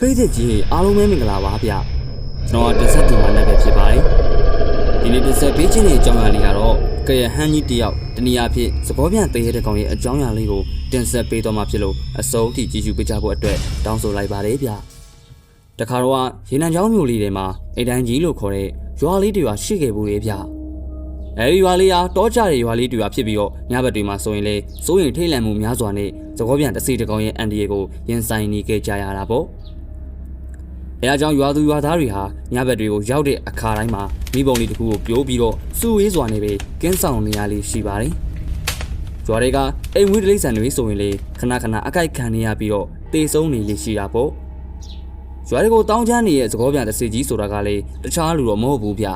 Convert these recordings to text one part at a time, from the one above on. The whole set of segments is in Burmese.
ဖိတ်ကြီးအားလုံးပဲမင်္ဂလာပါဗျကျွန်တော်တင်ဆက်သူမှလည်းပဲဖြစ်ပါတယ်ဒီနေ့တင်ဆက်ပေးခြင်းရဲ့အကြောင်းအရာလေးကတော့ကရဟန်းကြီးတယောက်တနည်းအားဖြင့်သဘောပြန်သေးတဲ့ကောင်ရဲ့အကြောင်းအရာလေးကိုတင်ဆက်ပေးတော့မှာဖြစ်လို့အစိုးထိကြည့်ရှုပေးကြဖို့အတွက်တောင်းဆိုလိုက်ပါတယ်ဗျတခါတော့ရေနံချောင်းမျိုးလေးတွေမှာအိမ်တိုင်းကြီးလို့ခေါ်တဲ့ရွာလေးတွေရှိခဲ့ဘူးလေဗျအဲဒီရွာလေးဟာတောကြတဲ့ရွာလေးတွေဖြစ်ပြီးတော့ညဘက်တွေမှာဆိုရင်လေစိုးရင်ထိတ်လန့်မှုများစွာနဲ့သဘောပြန်တစ်စီတစ်ကောင်ရဲ့အန်ဒီယေကိုရင်ဆိုင်နေခဲ့ကြရတာပေါ့အဲအကြောင်းရွာသူရွာသားတွေဟာညဘက်တွေကိုရောက်တဲ့အခါတိုင်းမှာမိဘုံလေးတစ်ခုကိုပြိုးပြီးတော့စုဝေးစွာနဲ့ပဲကင်းဆောင်နေရလေးရှိပါတယ်။ရွာတွေကအိမ်ဝေးတိရစ္ဆာန်တွေဆိုရင်လေခဏခဏအကိုက်ခံနေရပြီးတော့တေဆုံးနေလေးရှိတာပေါ့။ရွာတွေကိုတောင်းချမ်းနေတဲ့သဘောပြန်တစ်စီကြီးဆိုတာကလေတခြားလူတော့မဟုတ်ဘူးဗျ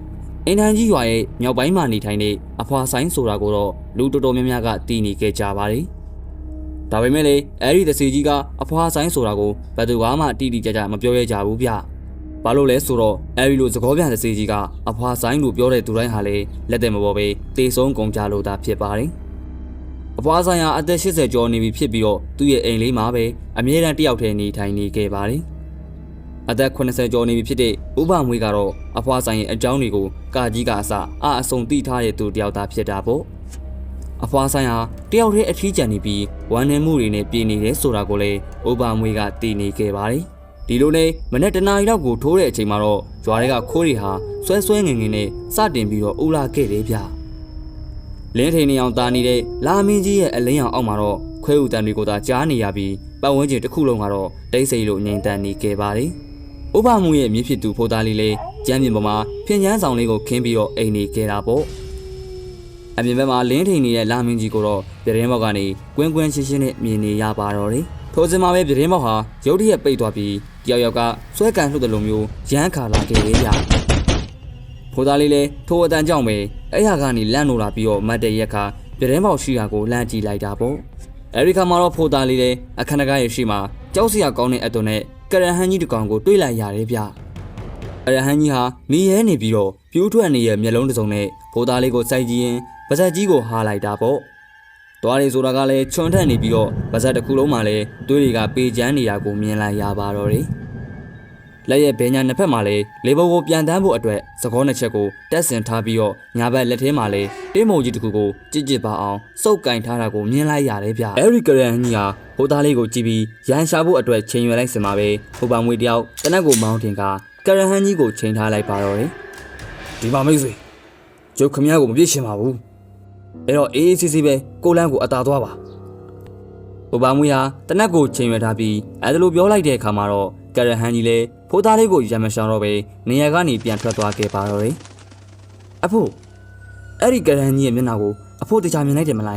။အင်တန်ကြီးရွာရဲ့မြောက်ပိုင်းမှာနေထိုင်တဲ့အဖွာဆိုင်ဆိုတာကိုတော့လူတော်တော်များများကတည်နေခဲ့ကြပါတယ်။ဒါပေမဲ့လေအဲ့ဒီတစီကြီးကအဖွာဆိုင်ဆိုတာကိုဘယ်သူမှတိတိကျကျမပြောရကြဘူးဗျ။ဘာလို့လဲဆိုတော့အဲ့ဒီလိုသဘောပြန်တစီကြီးကအဖွာဆိုင်လို့ပြောတဲ့သူတိုင်းဟာလေလက်သက်မပေါ်ပဲတေဆုံးကုန်ကြလို့သာဖြစ်ပါတယ်။အဖွာဆိုင်ဟာအသက်80ကျော်နေပြီဖြစ်ပြီးတော့သူ့ရဲ့အိမ်လေးမှာပဲအမြဲတမ်းတယောက်တည်းနေထိုင်နေခဲ့ပါတယ်။အသက်80ကျော်နေပြီဖြစ်တဲ့ဥပမွေးကတော့အဖွာဆိုင်ရဲ့အကြောင်းတွေကိုကာကြီးကအစအဆုံတိထားတဲ့သူတယောက်သားဖြစ်တာပေါ့။အဖွာဆိုင်ဟာတယောက်တည်းအထီးကျန်နေပြီးဝမ်းနည်းမှုတွေနဲ့ပြည်နေတယ်ဆိုတာကိုလည်းဥပမွေးကသိနေခဲ့ပါတယ်။ဒီလိုနဲ့မနေ့တနာရီလောက်ကိုထိုးတဲ့အချိန်မှာတော့ရွာတွေကခိုးတွေဟာဆွဲငင်ငင်နဲ့စတင်ပြီးတော့ဥလာခဲ့တယ်ဗျ။လင်းထိန်နေအောင်တာနေတဲ့လာမင်းကြီးရဲ့အလင်းရောင်အောက်မှာတော့ခွဲဥတန်တွေကိုသာကြားနေရပြီးပတ်ဝန်းကျင်တစ်ခုလုံးကတော့တိတ်ဆိတ်လို့ငြိမ်သက်နေခဲ့ပါတယ်။ဥပမွေးရဲ့မြစ်ဖြစ်သူဖိုးသားလေးလည်းကျမ်းပြင်ပေါ်မှာဖြင်းချမ်းဆောင်လေးကိုခင်းပြီးတော့အိမ်နေခဲ့တာပေါ့။အပြင်ဘက်မှာလင်းထိန်နေတဲ့လာမင်းကြီးကိုတော့ပြတင်းဘောက်ကနေကွင်းကွင်းရှင်းရှင်းနဲ့မြင်နေရပါတော့တယ်။ထိုစဉ်မှာပဲပြတင်းဘောက်ဟာရုတ်တရက်ပိတ်သွားပြီးတယောက်ကဆွဲကန်လှုပ်တဲ့လိုမျိုးရမ်းခါလာခဲ့လေဗျ။ဖိုးသားလေးလည်းထိုအတန်ကြောင့်ပဲအဲ့ဟာကနေလန့်လို့လာပြီးတော့မတ်တဲ့ရက်ခါပြတင်းဘောက်ရှိရာကိုလှမ်းကြည့်လိုက်တာပေါ့။အဲဒီခါမှာတော့ဖိုးသားလေးလည်းအခန်းတကားရဲ့ရှိမှာကြောက်စရာကောင်းတဲ့အသွင်နဲ့ကရဟန်းကြီးတစ်ကောင်ကိုတွေးလိုက်ရတယ်ဗျ။ကရဟန်းကြီးဟာမီးရဲနေပြီးတော့ပြူးထွက်နေရဲ့မျက်လုံးတစ်စုံနဲ့ဖိုးသားလေးကိုစိုက်ကြည့်ရင်ပါဇက်ကြီးကိုဟားလိုက်တာပေါ့။သွားရီဆိုတာကလည်းချွန်ထက်နေပြီးတော့ပါဇက်တစ်ခုလုံးမှာလည်းတွေးတွေကပေချမ်းနေတာကိုမြင်လိုက်ရပါတော့တယ်။လက်ရဲ့ဘဲညာနှစ်ဖက်မှာလည်းလေဘုံကိုပြန်တန်းဖို့အတွက်သကောနှစ်ချက်ကိုတက်ဆင်ထားပြီးတော့ညာဘက်လက်ထဲမှာလည်းတင်းမုံကြီးတစ်ခုကိုကြစ်ပါအောင်စုပ်ကင်ထားတာကိုမြင်လိုက်ရတယ်ဗျ။အဲဒီကရန်ကြီးဟာဟိုသားလေးကိုကြည့်ပြီးရန်ရှာဖို့အတွက်ချိန်ရွယ်လိုက်စင်မှာပဲဟိုပါမွေတယောက်တနက်ကိုမောင်းတင်ကကရဟန်ကြီးကိုချိန်ထားလိုက်ပါတော့တယ်။ဒီမှာမိတ်ဆွေကျုပ်ခမရကိုမပြည့်ရှင်ပါဘူး။အဲ့တော့အေးစစ်စစ်ပဲကိုလန်းကိုအသာသွားပါ။ဟိုပါမွေဟာတနက်ကိုချိန်ရွယ်ထားပြီးအဲ့ဒါလိုပြောလိုက်တဲ့အခါမှာတော့ကရဟန်ကြီးလည်းဖိုးသားလေးကိုရံမရှောင်တော့ပဲနေရာကနေပြန်ထွက်သွားခဲ့ပါတော့တယ်။အဖိုးအဲ့ဒီကရဟန်ကြီးရဲ့မျက်နှာကိုအဖိုးတခြားမြင်လိုက်တယ်မလား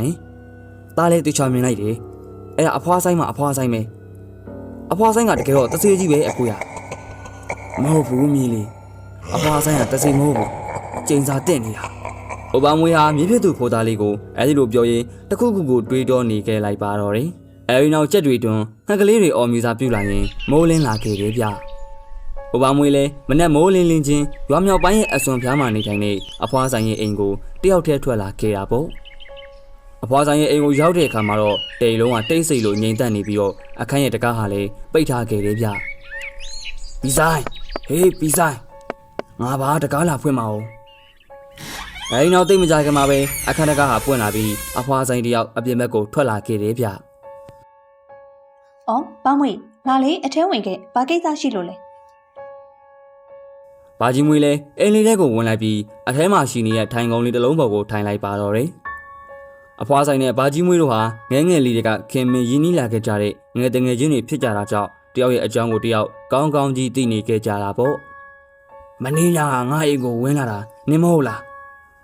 ။သားလေးတခြားမြင်လိုက်တယ်။အဲ့ဒါအဖွားဆိုင်မှာအဖွားဆိုင်ပဲ။အဖွားဆိုင်ကတကယ်တော့တဆေးကြီးပဲအကိုရ။မဟုတ်ဘူးမီးလေး။အဖွားဆိုင်ကတဆေးမဟုတ်ဘူး။ကျိန်စာတက်နေတာ။ဟိုပါမွေဟာမြေဖြစ်သူဖိုးသားလေးကိုအဲဒီလိုပြောရင်တခုခုကိုတွေးတောနေခဲ့လိုက်ပါတော့တယ်။အဲဒီနောက်ကြက်တွေတွန်းဟန်ကလေးတွေအော်မြူစာပြုတ်လာရင်မိုးလင်းလာခဲ့တယ်ဗျ။ဟိုပါမွေလည်းမနဲ့မိုးလင်းလင်းချင်းရွာမြောက်ပိုင်းရဲ့အစွန်ဖျားမှနေထိုင်နေအဖွားဆိုင်ရဲ့အိမ်ကိုတယောက်တည်းထွက်လာခဲ့တာပေါ့။အဖွားဆိုင်ရဲ့အိမ်ကိုရောက်တဲ့အခါမှာတော့တိမ်လုံးကတိတ်ဆိတ်လို့ငြိမ်သက်နေပြီးတော့အခန်းရဲ့တကားဟာလည်းပိတ်ထားခဲ့တယ်ဗျ။ပြီးဆိုင်ဟေးပြီးဆိုင်ငါဘာတကားလာဖွင့်မအောင်အဲဒီနောက်သိမကြခင်မှာပဲအခန်းတကားဟာပွင့်လာပြီးအဖွားဆိုင်တယောက်အပြင်ဘက်ကိုထွက်လာခဲ့တယ်ဗျ။အော်ပေါင်းမွေလာလေအထဲဝင်ခဲ့ဘာကိစ္စရှိလို့လဲ။ဘာကြီးမွေလဲအိမ်လေးထဲကိုဝင်လိုက်ပြီးအထဲမှာရှိနေတဲ့ထိုင်ကုန်းလေးတစ်လုံးပေါ်ကိုထိုင်လိုက်ပါတော့တယ်။အဖွားဆိုင်နဲ့ဘာကြီးမွေတို့ဟာငယ်ငယ်လေးတွေကခင်မင်းရင်းနှီးလာခဲ့ကြတဲ့ငယ်တငယ်ချင်းတွေဖြစ်ကြတာကြောင့်တယောက်ရဲ့အကြောင်းကိုတယောက်ကောင်းကောင်းကြီးသိနေခဲ့ကြတာပေါ့။မင်းညာငါအိမ်ကိုဝင်လာတာနင်မဟုတ်လား။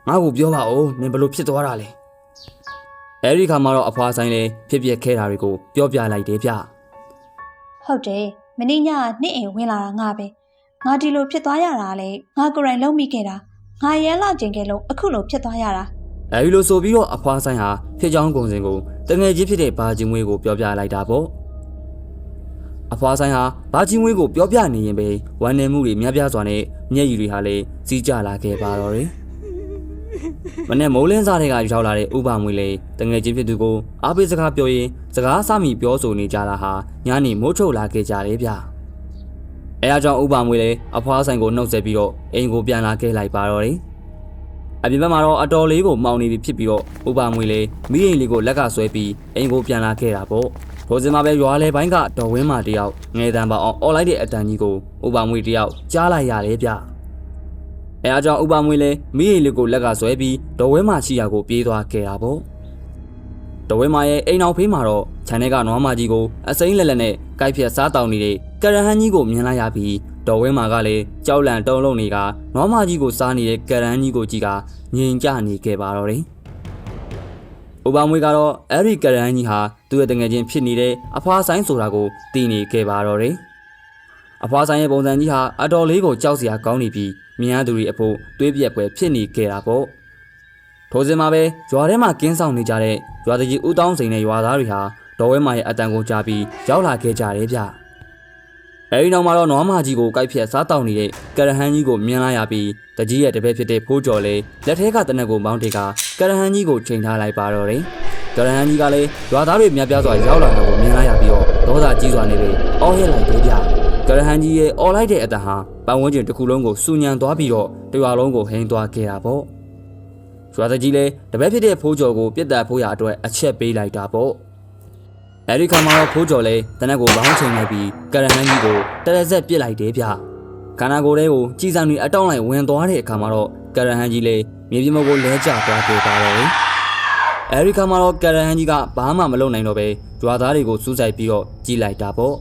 ငါ့ကိုပြောပါဦးနင်ဘလို့ဖြစ်သွားတာလဲ။အဲဒီခါမှာတော့အဖွားဆိုင်လည်းဖြစ်ပျက်ခဲ့တာတွေကိုပြောပြလိုက်တယ်ဗျ။ဟုတ်တယ်မင်းညာနှစ်အိမ်ဝင်လာတာငါပဲ။ငါဒီလိုဖြစ်သွားရတာလေငါကိုယ်တိုင်လုံးမိခဲ့တာ။ငါရဲလာတင်ခဲ့လို့အခုလိုဖြစ်သွားရတာ။အဲဒီလိုဆိုပြီးတော့အဖွားဆိုင်ဟာဖြစ်ကြောင်းကုန်စင်ကိုတငယ်ချင်းဖြစ်တဲ့ဘာကြီးမွေးကိုပြောပြလိုက်တာပေါ့။အဖွားဆိုင်ဟာဘာကြီးမွေးကိုပြောပြနေရင်ပဲဝမ်းနည်းမှုတွေများပြားစွာနဲ့မျက်ရည်တွေဟာလည်းစီးကျလာခဲ့ပါတော့တယ်။မနေ့မိုးလင်းစားတွေကရောက်လာတဲ့ဥပမွေလေးတငယ်ချင်းဖြစ်သူကိုအားပေးစကားပြောရင်စကားစမိပြောဆိုနေကြတာဟာညနေမိုးချုပ်လာခဲ့ကြတယ်ဗျ အဲအားကြောင့်ဥပမွေလည်းအဖွားဆိုင်ကိုနှုတ်ဆက်ပြီးတော့အိမ်ကိုပြန်လာခဲ့လိုက်ပါတော့တယ်အပြင်ဘက်မှာတော့အတော်လေးကိုမှောင်နေပြီဖြစ်ပြီးတော့ဥပမွေလည်းမိအိမ်လေးကိုလက်ကဆွဲပြီးအိမ်ကိုပြန်လာခဲ့တာပေါ့ထိုစဉ်မှာပဲရွာလေပိုင်းကတော်ဝင်းမာတယောက်ငယ်တန်းပါအောင်អော်လိုက်တဲ့အတန်ကြီးကိုဥပမွေတယောက်ကြားလိုက်ရတယ်ဗျအဲအားကြောင့်ဥပမွေလည်းမိအိမ်လေးကိုလက်ကဆွဲပြီးတော်ဝင်းမာရှိရာကိုပြေးသွားခဲ့တာပေါ့တော်ဝင်းမာရဲ့အိမ်အောင်ဖေးမှာတော့ခြံထဲကနွားမကြီးကိုအစိမ်းလက်လက်နဲ့ကိုက်ဖြတ်စားတောင်းနေတဲ့ကရဟန်းကြီးကိုမြင်လိုက်ရပြီးတော်ဝင်းမာကလည်းကြောက်လန့်တုံးလုံးနေကနွားမကြီးကိုစားနေတဲ့ကရဟန်းကြီးကိုကြည့်ကငြိမ်ကြနေခဲ့ပါတော့တယ်။ဥပမွေကတော့အဲ့ဒီကရဟန်းကြီးဟာသူ့ရဲ့တငယ်ချင်းဖြစ်နေတဲ့အဖွားဆိုင်ဆိုတာကိုသိနေခဲ့ပါတော့တယ်။အဖွားဆိုင်ရဲ့ပုံစံကြီးဟာအတော်လေးကိုကြောက်စရာကောင်းနေပြီးမြင်ရသူတွေအဖို့တွေးပြက်ပွဲဖြစ်နေခဲ့တာပေါ့။ထိုစဉ်မှာပဲရွာထဲမှာကင်းဆောင်နေကြတဲ့ရွာသူကြီးဦးတောင်းစိန်နဲ့ရွာသားတွေဟာတော်ဝဲမာရဲ့အတန်ကိုကြားပြီးရောက်လာခဲ့ကြတယ်ဗျ။အဲဒီနောက်မှာတော့နွားမကြီးကိုကိုက်ဖြတ်စားတောင်းနေတဲ့ကရဟန်းကြီးကိုမြင်လာရပြီးတကြီးရဲ့တပည့်ဖြစ်တဲ့ဖိုးကျော်လေးလက်ထဲကတနက်ကိုမောင်းတေကကရဟန်းကြီးကိုချိန်ထားလိုက်ပါတော့တယ်။ကရဟန်းကြီးကလည်းရွာသားတွေများပြားစွာရောက်လာတာကိုမြင်လာရပြီးတော့ဒေါသကြီးစွာနေပြီးအော်ဟစ်လိုက်တယ်ဗျ။ကရဟန်းကြီးရဲ့အော်လိုက်တဲ့အတန်ဟာပတ်ဝန်းကျင်တစ်ခုလုံးကိုစူညံသွားပြီးတော့တရွာလုံးကိုဟိန်းသွားခဲ့တာပေါ့။ရွာသားကြီးလည်းတပည့်ဖြစ်တဲ့ဖိုးကျော်ကိုပြစ်ဒဏ်ဖို့ရအတွက်အချက်ပေးလိုက်တာပေါ့။အဲဒီခါမှာတော့ဖိုးကျော်လည်းတနက်ကိုဘောင်းချိန်လိုက်ပြီးကရဟန်းကြီးကိုတရဆက်ပစ်လိုက်တယ်ဗျခန္ဓာကိုယ်လေးကိုကြည်စံတွေအတောင့်လိုက်ဝင်သွားတဲ့အခါမှာတော့ကရဟန်းကြီးလည်းမြေပြင်ပေါ်ကိုလဲကျသွားခဲ့ပါတော့တယ်အဲဒီခါမှာတော့ကရဟန်းကြီးကဘာမှမလုပ်နိုင်တော့ပဲကြွားသားတွေကိုစူးစိုက်ပြီးတော့ကြီးလိုက်တာပေါ့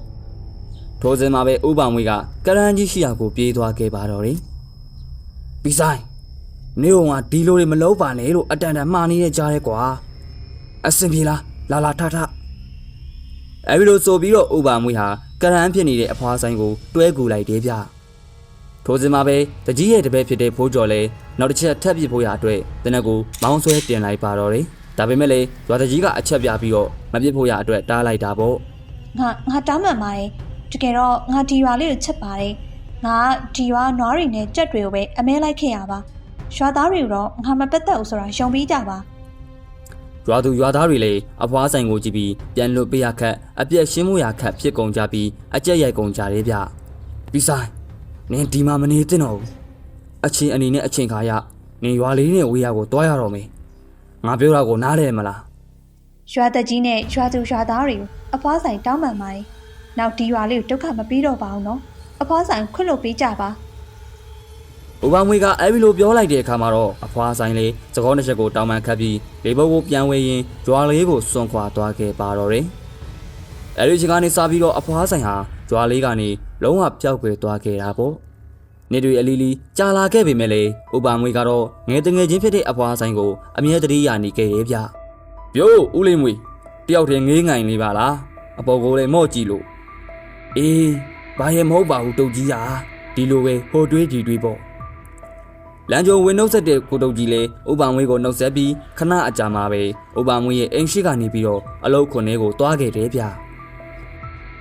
ထိုစဉ်မှာပဲဥပမွေကကရဟန်းကြီးရှိရာကိုပြေးသွားခဲ့ပါတော့တယ်ပြီးဆိုင်နေုံကဒီလိုတွေမလုပ်ပါနဲ့လို့အတန်တန်မှားနေတဲ့ကြားရဲကွာအစင်ပြေလားလာထအဲဒီလိုဆိုပြီးတော့ဥပမွေဟာကရဟန်းဖြစ်နေတဲ့အဖွားဆိုင်ကိုတွဲကူလိုက်တယ်ဗျထိုစဉ်မှာပဲတကြီးရဲ့တပည့်ဖြစ်တဲ့ဖိုးကျော်လည်းနောက်တစ်ချက်ထပ်ပြစ်ဖို့ရအတွက်တနက်ကိုမောင်းဆွဲတင်လိုက်ပါတော့တယ်ဒါပေမဲ့လည်းရွာတကြီးကအချက်ပြပြီးတော့မပြစ်ဖို့ရအတွက်တားလိုက်တာပေါ့ငါတောင်းပန်ပါတယ်တကယ်တော့ငါဒီရွာလေးကိုချက်ပါတယ်ငါဒီရွာနွားတွေနဲ့ကြက်တွေကိုပဲအမဲလိုက်ခဲ့ရပါရွာသားတွေတော့ငါမပတ်သက်ဘူးဆိုတာရှုံပြီးကြပါရွာသူရွာသားတွေလည်းအဖွားဆိုင်ကိုကြည့်ပြီးပြန်လွတ်ပေးရခက်အပြက်ရှင်းမှုရခက်ဖြစ်ကုန်ကြပြီးအကြက်ရိုက်ကုန်ကြတယ်ဗျပြီးဆိုင်နင်ဒီမှာမနေသင့်တော့ဘူးအချင်းအနေနဲ့အချင်းခါရနင်ရွာလေးနဲ့ဝေးရကိုတွားရတော့မယ်ငါပြောတာကိုနားလဲမလားရွာတကြီးနဲ့ရွာသူရွာသားတွေကိုအဖွားဆိုင်တောင်းပန်ပါတယ်နောက်ဒီရွာလေးကိုဒုက္ခမပြီးတော့ပါဘူးနော်အဖွားဆိုင်ခွင့်လို့ပေးကြပါဥပမွေကအဲ့ဒီလိုပြောလိုက်တဲ့အခါမှာတော့အဖွားဆိုင်လေးသကောတစ်ချက်ကိုတောင်းပန်ခတ်ပြီးလေဘုတ်ကိုပြန်ဝေးရင်ကြွားလေးကိုစွန့်ခွာသွားခဲ့ပါတော့တယ်အဲ့ဒီချိန်ကနေစပြီးတော့အဖွားဆိုင်ဟာကြွားလေးကနေလုံးဝပျောက်ကွယ်သွားခဲ့တာပေါ့နေတွေအလီလီကြာလာခဲ့ပေမဲ့လေဥပမွေကတော့ငယ်တငယ်ချင်းဖြစ်တဲ့အဖွားဆိုင်ကိုအမြဲတမ်းရနေခဲ့ရဲ့ဗျပြိုးဦးလေးမွေတယောက်တည်းငေးငိုင်လေးပါလားအပေါ်ကိုလည်းမော့ကြည့်လို့အေးဘာရဲ့မဟုတ်ပါဘူးတုတ်ကြီးဟာဒီလိုပဲဟိုတွေးဒီတွေးပေါ့လမ်းကြုံဝင်နှုတ်ဆက်တဲ့ကိုတုတ်ကြီးလည်းဥပမွေကိုနှုတ်ဆက်ပြီးခဏအကြာမှာပဲဥပမွေရဲ့အိမ်ရှိကနေပြီးတော့အလုတ်ခွန်ထဲကိုတွားခဲ့တယ်ဗ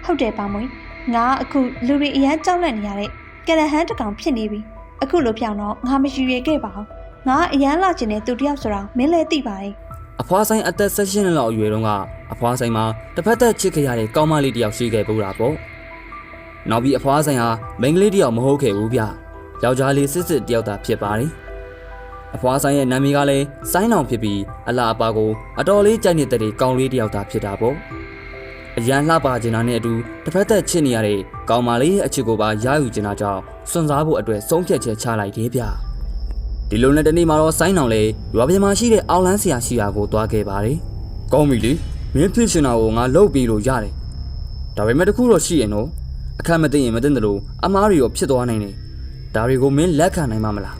ျဟုတ်တယ်ပါမွေငါအခုလူတွေအရန်ကြောက်လန့်နေရတဲ့ကရဟန်းတကောင်ဖြစ်နေပြီအခုလိုပြောင်းတော့ငါမယူရခဲ့ပါဘူးငါအရန်လာကျင်တဲ့သူတယောက်ဆိုတာမင်းလည်းသိပါတယ်အဖွားဆိုင်အသက်16နှစ်လောက်အရွယ်တုန်းကအဖွားဆိုင်မှာတစ်ဖက်သက်ချစ်ခဲ့ရတဲ့ကောင်းမလေးတယောက်ရှိခဲ့ပူတာပေါ့နောက်ပြီးအဖွားဆိုင်ဟာမိန်းကလေးတယောက်မဟုတ်ခဲ့ဘူးဗျယောက်ျားလေးစစ်စစ်တယောက်သာဖြစ်ပါတယ်အဖွားဆိုင်ရဲ့နာမည်ကလည်းဆိုင်းအောင်ဖြစ်ပြီးအလားအပါကိုအတော်လေးကြိုက်နေတဲ့ကောင်းလေးတယောက်သာဖြစ်တာပေါ့အရန်လှပကျင်တာနဲ့အတူတစ်ဖက်သက်ချစ်နေရတဲ့ကောင်းမလေးရဲ့အချစ်ကိုပါရယူကျင်တာကြောင့်စွန့်စားဖို့အတွက်ဆုံးဖြတ်ချက်ချလိုက်တယ်ဗျဒီလိုနဲ့တနေ့မှာတော့ဆိုင်းအောင်လေရွာပြင်မှာရှိတဲ့အောက်လန်းဆရာရှိရာကိုတွားခဲ့ပါတယ်ကောင်းပြီလေမင်းဖြစ်ရှင်တာကိုငါလုပ်ပြီးလို့ရတယ်ဒါပေမဲ့တခုတော့ရှိရင်တော့အခက်မသိရင်မသိတယ်လို့အမားတွေရောဖြစ်သွားနိုင်တယ်ဒါတွေကိုမင်းလက်ခံနိုင်မှာမလာ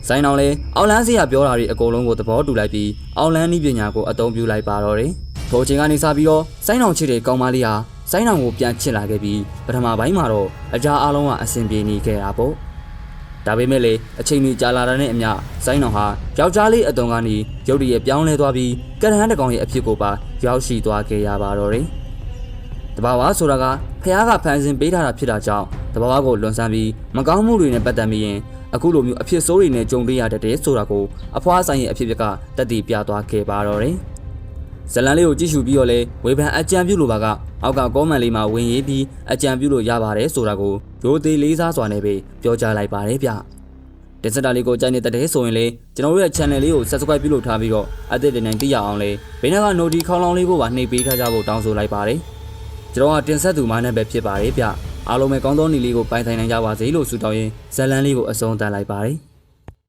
းဆိုင်းအောင်လေအောက်လန်းဆရာပြောတာတွေအကုန်လုံးကိုသဘောတူလိုက်ပြီးအောက်လန်းနည်းပညာကိုအသုံးပြုလိုက်ပါတော့တယ်ထိုချိန်ကနေစပြီးတော့ဆိုင်းအောင်ချစ်တဲ့ကောင်းမလေးဟာဆိုင်းအောင်ကိုပြန်ချစ်လာခဲ့ပြီးပထမပိုင်းမှာတော့အကြအားလုံးကအဆင်ပြေနေခဲ့တာပေါ့ဒါပေမဲ့လေအချိန်ကြီးကြာလာတဲ့နဲ့အမျှဆိုင်းအောင်ဟာယောက်ျားလေးအသွင်ကနေရုတ်တရက်ပြောင်းလဲသွားပြီးကရဟန်းတကောင်ရဲ့အဖြစ်ကိုပါရောက်ရှိသွားခဲ့ရပါတော့တယ်တဘာဝဆိုတာကဖះကဖန်ဆင်းပေးထားတာဖြစ်တာကြောင့်တဘာဝကိုလွန်ဆန်းပြီးမကောင်းမှုတွေနဲ့ပတ်သက်ပြီးရင်အခုလိုမျိုးအဖြစ်ဆိုးတွေနဲ့ကြုံတွေ့ရတတ်တယ်ဆိုတာကိုအဖွားဆိုင်ရဲ့အဖြစ်ကတက်တည်ပြသွားခဲ့ပါတော့တယ် ဇလန်လေးကိုကြည့်ရှုပြီးတော့လဲဝေဖန်အကြံပြုလိုပါကအောက်ကကောမန့်လေးမှာဝင်ရေးပြီးအကြံပြုလို့ရပါတယ်ဆိုတာကိုရိုသေလေးစားစွာနဲ့ပဲပြောကြားလိုက်ပါတယ်ဗျတင်ဆက်တာလေးကိုကြိုက်နေတဲ့ဆိုရင်လေကျွန်တော်တို့ရဲ့ channel လေးကို subscribe ပြုလုပ်ထားပြီးတော့အသစ်တင်သိရအောင်လေဘေးနားက notification ခေါင်းလောင်းလေးကိုပါနှိပ်ပေးထားကြဖို့တောင်းဆိုလိုက်ပါတယ်ကျွန်တော်ကတင်ဆက်သူမှနဲ့ပဲဖြစ်ပါတယ်ဗျအားလုံးပဲကောင်းသောနေ့လေးကိုပိုင်ဆိုင်နိုင်ကြပါစေလို့ဆုတောင်းရင်းဇလန်လေးကိုအဆုံးသတ်လိုက်ပါတယ်